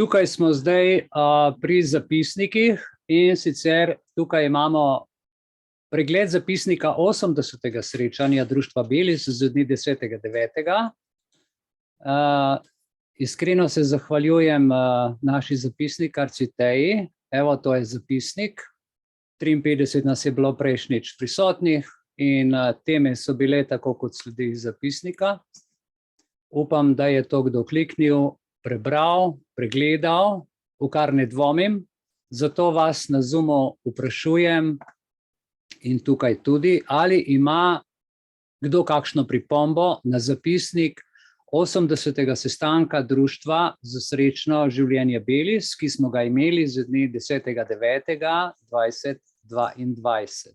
Tukaj smo zdaj pri zapisnikih in sicer tukaj imamo pregled zapisnika 80. srečanja Društva Belis z dni 10.9. Iskreno se zahvaljujem naši zapisnikarci Teji. Evo, to je zapisnik. 53 nas je bilo prejšnjič prisotnih in teme so bile tako, kot sledi iz zapisnika. Upam, da je to kdo kliknil, prebral, pregledal, v kar ne dvomim. Zato vas na Zoomu vprašujem in tukaj tudi, ali ima kdo kakšno pripombo na zapisnik 80. sestanka Društva za srečno življenje Belis, ki smo ga imeli z dni 10.9.2022.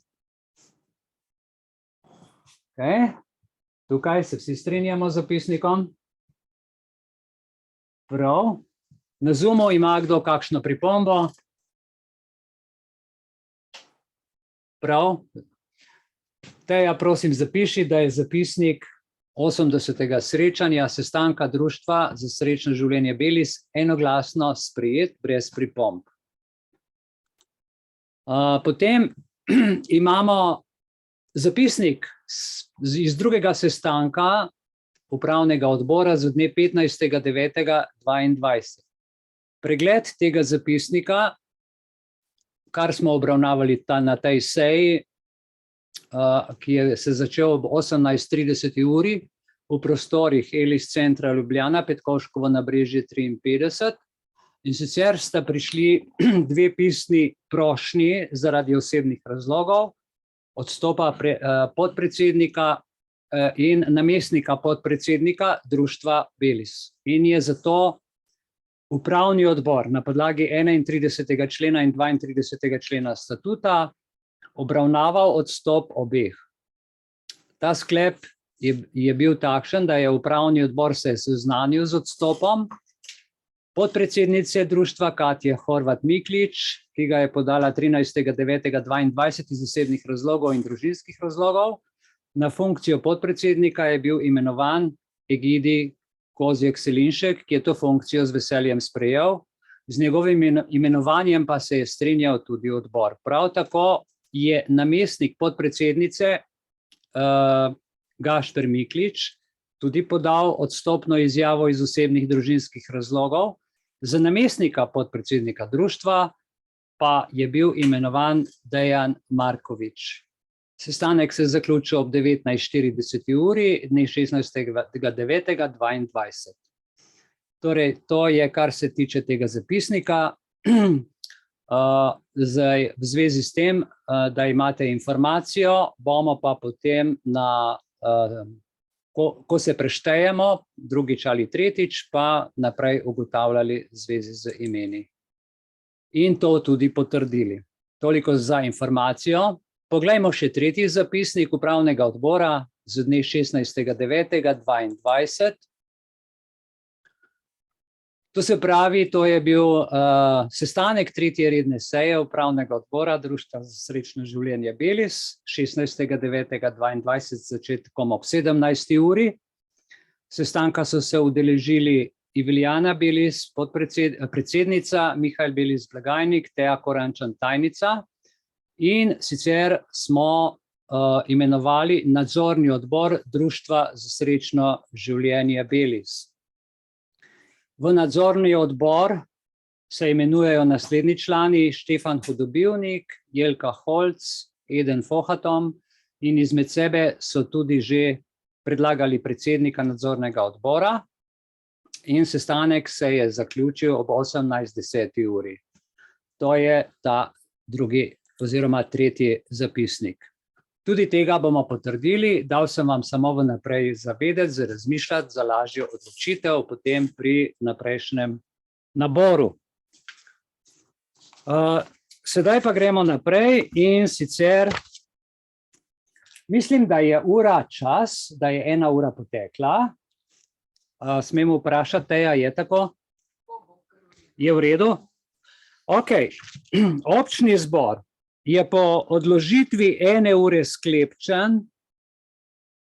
Okay. Tukaj se vsi strinjamo z zapisnikom. Prav. Na Zoomu ima kdo kakšno pripombo? Prav. Teja, prosim, zapiši, da je zapisnik 80. srečanja sestanka Društva za srečno življenje Belis enoglasno sprejet, brez pripomb. Potem imamo zapisnik iz drugega sestanka upravnega odbora z dne 15.9.2022. Pregled tega zapisnika, kar smo obravnavali na tej seji, ki je se začel ob 18:30 uri v prostorih Elis centra Ljubljana, Petkovškovo nabrežje 53. In sicer sta prišli dve pisni prošnji zaradi osebnih razlogov, odstopa podpredsednika in namestnika podpredsednika Društva Belis. In je zato upravni odbor na podlagi 31. člena in 32. člena statuta obravnaval odstop obeh. Ta sklep je bil takšen, da je upravni odbor se seznanil z odstopom podpredsednice društva Katje Horvat Miklič, ki ga je podala 13.9.2022 iz osebnih razlogov in družinskih razlogov. Na funkcijo podpredsednika je bil imenovan Egidi Kozjek Selinšek, ki je to funkcijo z veseljem sprejel. Z njegovim imenovanjem pa se je strinjal tudi odbor. Prav tako je namestnik podpredsednice Gašper Miklič tudi podal odstopno izjavo iz osebnih družinskih razlogov. Za namestnika podpredsednika društva pa je bil imenovan Dejan Markovič. Sestanek se je zaključil ob 19:40 uri dne 16.9.2022. Torej, to je, kar se tiče tega zapisnika. Zdaj, v zvezi s tem, da imate informacijo, bomo pa potem ko se preštejemo, drugič ali tretjič, pa naprej ugotavljali v zvezi z imeni. In to tudi potrdili. Toliko za informacijo. Poglejmo še tretji zapisnik upravnega odbora z dne 16.9.2022. To se pravi, to je bil sestanek tretje redne seje upravnega odbora Društva za srečno življenje Belis 16.9.2022 z začetkom ob 17. uri. Sestanka so se udeležili Iviljana Belis, predsednica, Mihajl Belis, blagajnik, Teja Korančan, tajnica. In sicer smo imenovali nadzorni odbor Društva za srečno življenje Belis. V nadzorni odbor se imenujejo naslednji člani: Štefan Hudobivnik, Jelka Holc, Eden Fohatom, in izmed sebe so tudi že predlagali predsednika nadzornega odbora. In sestanek se je zaključil ob 18:10 uri. To je ta drugi oziroma tretji zapisnik. Tudi tega bomo potrdili, dal sem vam samo vnaprej za vedeti, za razmišljati, za lažjo odločitev potem pri naprejšnjem naboru. Sedaj pa gremo naprej in sicer mislim, da je ura čas, da je 1 ura potekla. Smemo vprašati, Teja, je tako? Je v redu? Ok, občni zbor je po odložitvi 1 ure sklepčen,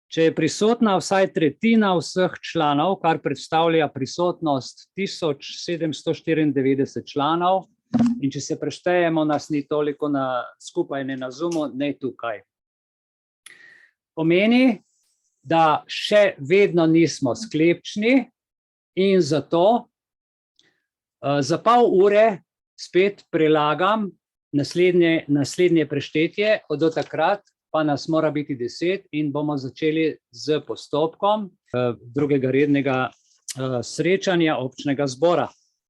Če je prisotna vsaj tretjina vseh članov, kar predstavlja prisotnost 1794 članov, in če se preštejemo, nas ni toliko skupaj, ne na Zoomu, ne tukaj. Pomeni, da še vedno nismo sklepčni in zato za pol ure spet prelagam naslednje preštetje, do takrat pa nas mora biti 10 in bomo začeli z postopkom drugega rednega srečanja občnega zbora.